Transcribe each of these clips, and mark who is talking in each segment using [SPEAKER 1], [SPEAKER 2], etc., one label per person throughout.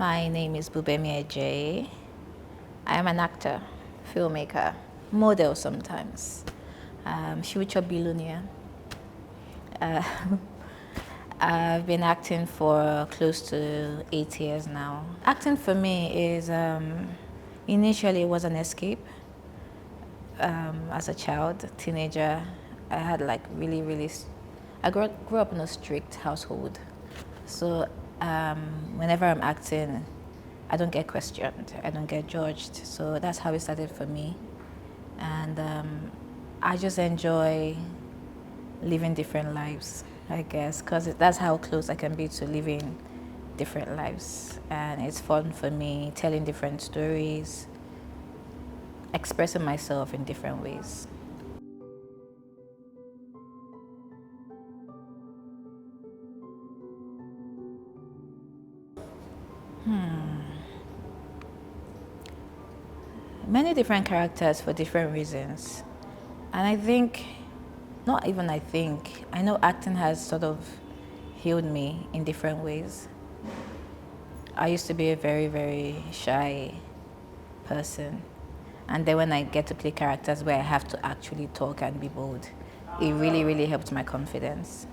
[SPEAKER 1] My name is Gbubemi Ejeye. I am an actor, filmmaker, model sometimes, future billionaire. Uh, I've been acting for close to 8 years now. Acting for me is, initially it was an escape. As a child, teenager, I had like I grew up in a strict household. So whenever I'm acting, I don't get questioned, I don't get judged. So that's how it started for me. And I just enjoy living different lives, I guess, because that's how close I can be to living different lives. And it's fun for me telling different stories, expressing myself in different ways. Many different characters for different reasons. And I think, not even I think, I know acting has sort of healed me in different ways. I used to be a very shy person. And then when I get to play characters where I have to actually talk and be bold, it really helped my confidence.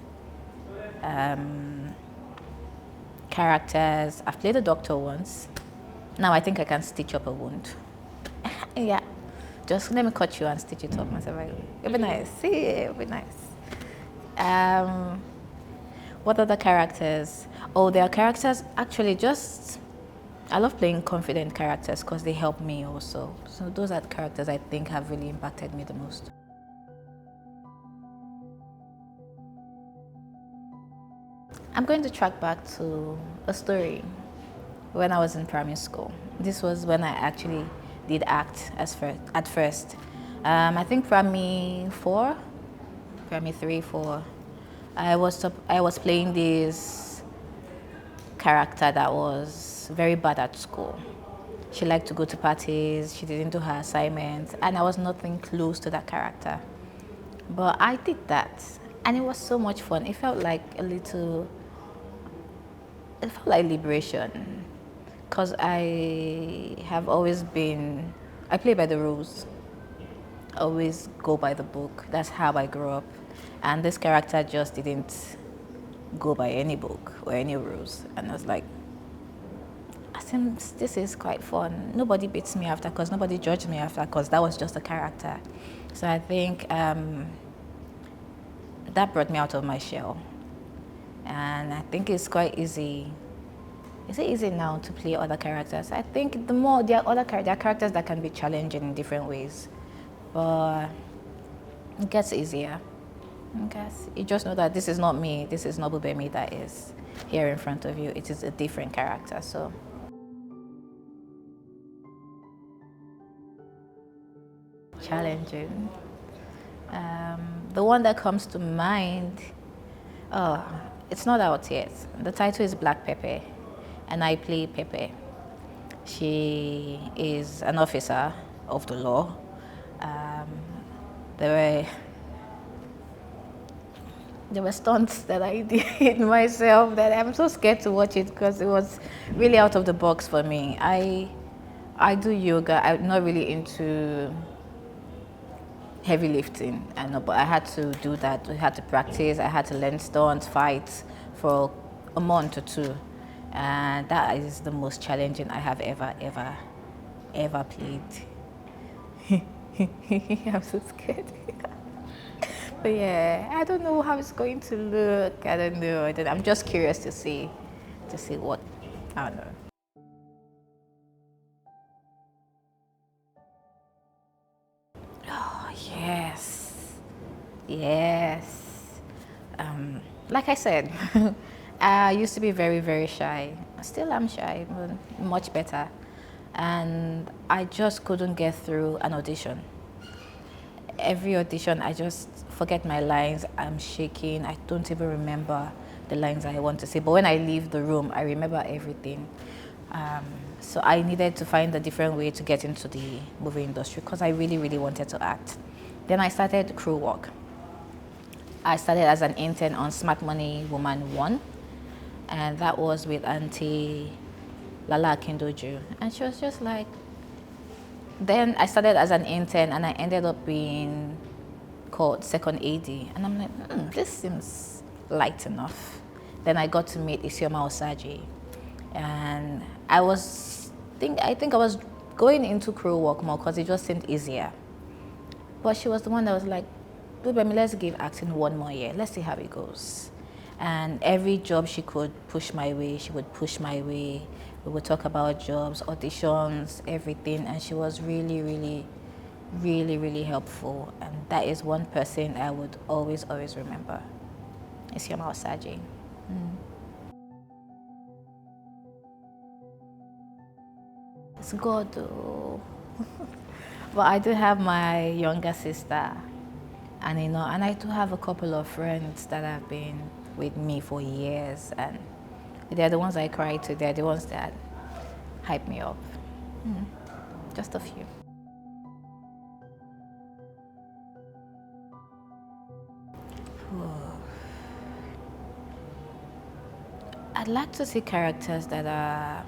[SPEAKER 1] Characters, I've played a doctor once. Now I think I can stitch up a wound. Yeah, just let me cut you and stitch it up myself. It'll be nice. See, it'll be nice. What other characters? Oh, there are characters, actually just, I love playing confident characters because they help me also. So those are the characters I think have really impacted me the most. I'm going to track back to a story when I was in primary school. This was when I actually did act at first. I think primary 3, 4. I was playing this character that was very bad at school. She liked to go to parties, she didn't do her assignments, and I was nothing close to that character. But I did that, and it was so much fun. It felt like liberation, because I play by the rules, always go by the book. That's how I grew up. And this character just didn't go by any book or any rules. And I was like, this is quite fun. Nobody beats me after because nobody judged me after because that was just a character. So I think that brought me out of my shell. And I think it's quite easy. Is it easy now to play other characters? I think there are characters that can be challenging in different ways, but it gets easier. I guess you just know that this is not me. This is not Gbubemi that is here in front of you. It is a different character. So challenging. The one that comes to mind. Oh, it's not out yet. The title is Black Pepper, and I play Pepper. She is an officer of the law. There were stunts that I did myself that I'm so scared to watch it because it was really out of the box for me. I do yoga. I'm not really into heavy lifting, but I had to do that. I had to practice. I had to learn stunts, fights for a month or two, and that is the most challenging I have ever played. I'm so scared. But yeah, I don't know how it's going to look. I don't know. I'm just curious to see what, I don't know. Oh, yes. Like I said, I used to be very shy. Still am shy, but much better. And I just couldn't get through an audition. Every audition, I just forget my lines. I'm shaking. I don't even remember the lines I want to say. But when I leave the room, I remember everything. So I needed to find a different way to get into the movie industry because I really wanted to act. Then I started crew work. I started as an intern on Smart Money Woman 1, and that was with Auntie Lala Akindoju. And she was just like, then I started as an intern and I ended up being called second AD. And I'm like, this seems light enough. Then I got to meet Isioma Osaji. And I think I was going into crew work more because it just seemed easier. But she was the one that was like, Gbubemi, let's give acting one more year. Let's see how it goes. And every job she could push my way, she would push my way. We would talk about jobs, auditions, everything. And she was really, really, really, really helpful. And that is one person I would always, always remember. Isioma Osaji. It's God though. But I do have my younger sister, and and I do have a couple of friends that have been with me for years, and they're the ones I cry to. They're the ones that hype me up. Just a few. I'd like to see characters that are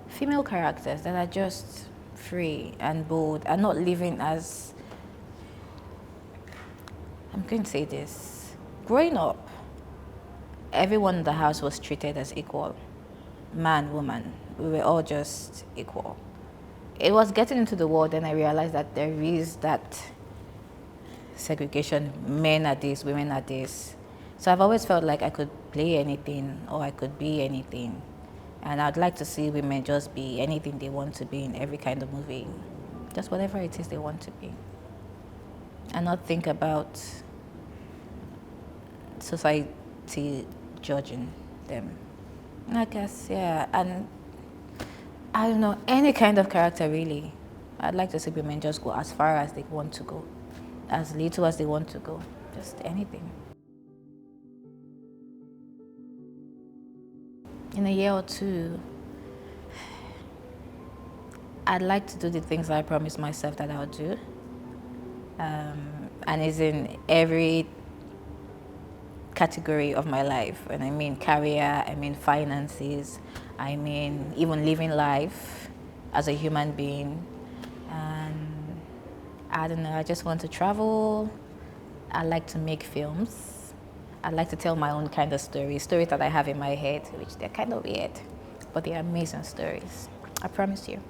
[SPEAKER 1] female characters that are just free and bold and not living as, I'm going to say this, growing up, everyone in the house was treated as equal. Man, woman, we were all just equal. It was getting into the world, and I realized that there is that segregation. Men are this, women are this. So I've always felt like I could play anything or I could be anything. And I'd like to see women just be anything they want to be in every kind of movie. Just whatever it is they want to be. And not think about society judging them. I guess, yeah. And I don't know, any kind of character really. I'd like to see women just go as far as they want to go, as little as they want to go, just anything. In a year or two, I'd like to do the things I promised myself that I'll do. And it's in every category of my life. And I mean career, I mean finances, I mean even living life as a human being. And I don't know, I just want to travel. I like to make films. I like to tell my own kind of stories that I have in my head, which they're kind of weird, but they're amazing stories. I promise you.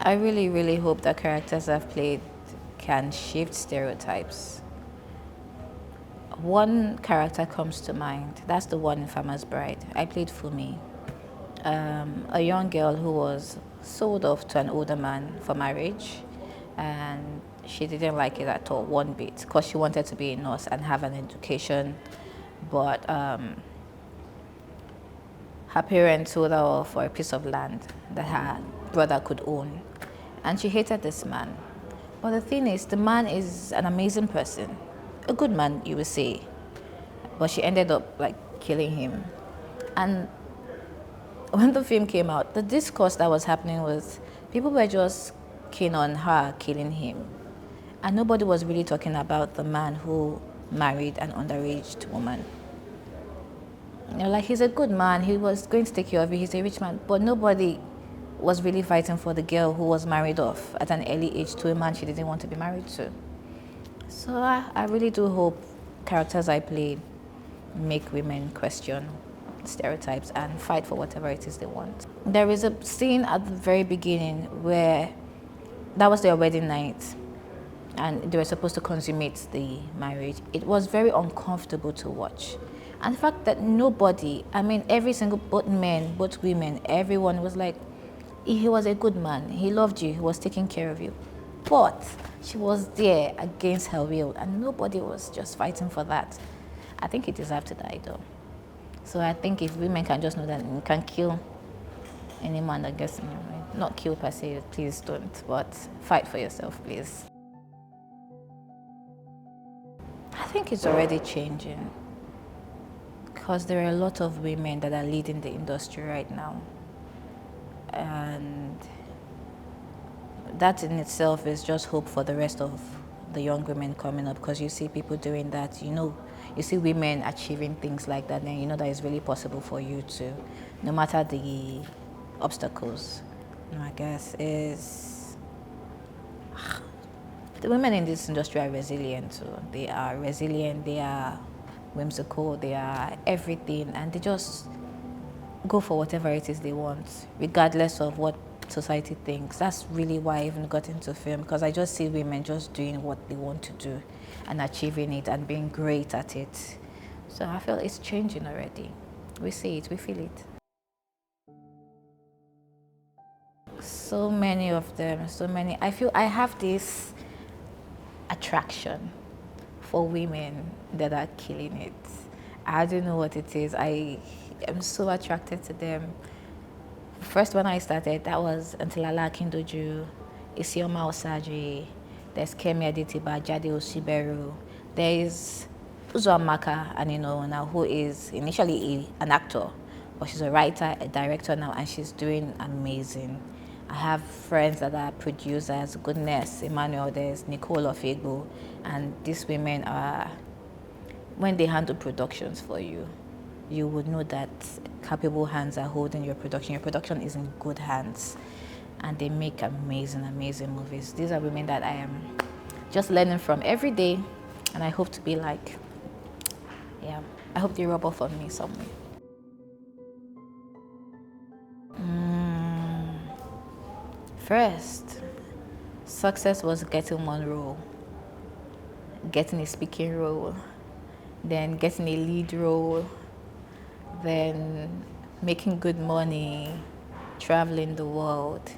[SPEAKER 1] I really, really hope that characters I've played can shift stereotypes. One character comes to mind. That's the one in Farmer's Bride. I played Fumi, a young girl who was sold off to an older man for marriage, and she didn't like it at all, one bit, because she wanted to be a nurse and have an education, but her parents sold her off for a piece of land that her brother could own, and she hated this man. But the thing is, the man is an amazing person, a good man, you would say, but she ended up like killing him. And when the film came out, the discourse that was happening was people were just keen on her killing him. And nobody was really talking about the man who married an underage woman. Like, he's a good man, he was going to take care of you, he's a rich man, but nobody was really fighting for the girl who was married off at an early age to a man she didn't want to be married to. So I really do hope characters I play make women question stereotypes and fight for whatever it is they want. There is a scene at the very beginning where that was their wedding night and they were supposed to consummate the marriage. It was very uncomfortable to watch. And the fact that nobody, I mean every single, both men, both women, everyone was like, he was a good man, he loved you, he was taking care of you. But she was there against her will and nobody was just fighting for that. I think he deserved to die though. So I think if women can just know that you can kill any man that gets in your way, not kill per se, please don't, but fight for yourself, please. I think it's already changing because there are a lot of women that are leading the industry right now. And that in itself is just hope for the rest of the young women coming up, because you see people doing that, you see women achieving things like that, then you know that it's really possible for you to, no matter the obstacles. I guess is the women in this industry are resilient too. They are resilient, they are whimsical, they are everything, and they just go for whatever it is they want, regardless of what society thinks. That's really why I even got into film, because I just see women just doing what they want to do and achieving it and being great at it. So I feel it's changing already. We see it, we feel it. So many of them, so many. I feel I have this attraction for women that are killing it. I don't know what it is. I am so attracted to them. First, when I started, that was Ntilala Akindoju, Isioma Osaji, there's Kemi Adetiba, Jade Osiberu, there is Uzoamaka Anino now, who is initially an actor, but she's a writer, a director now, and she's doing amazing. I have friends that are producers, goodness, Emmanuel, there's Nicole Ofegbo, and these women are, when they handle productions for you, you would know that capable hands are holding your production. Your production is in good hands, and they make amazing, amazing movies. These are women that I am just learning from every day, and I hope to be like, yeah, I hope they rub off on me somewhere. First, success was getting one role, getting a speaking role, then getting a lead role, then making good money, traveling the world.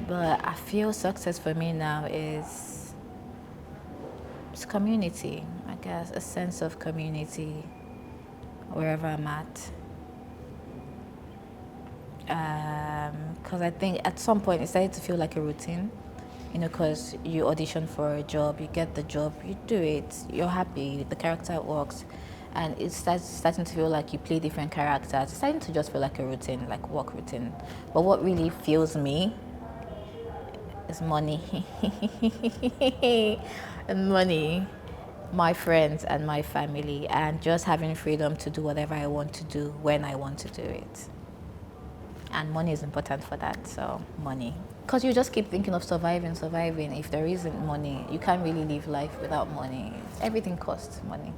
[SPEAKER 1] But I feel success for me now is it's community, I guess, a sense of community wherever I'm at. Because I think at some point it started to feel like a routine, because you audition for a job, you get the job, you do it, you're happy, the character works, and it starting to feel like you play different characters. It's starting to just feel like a routine, like work routine. But what really fuels me is money. And money, my friends and my family, and just having freedom to do whatever I want to do when I want to do it. And money is important for that, so money. Because you just keep thinking of surviving. If there isn't money, you can't really live life without money. Everything costs money.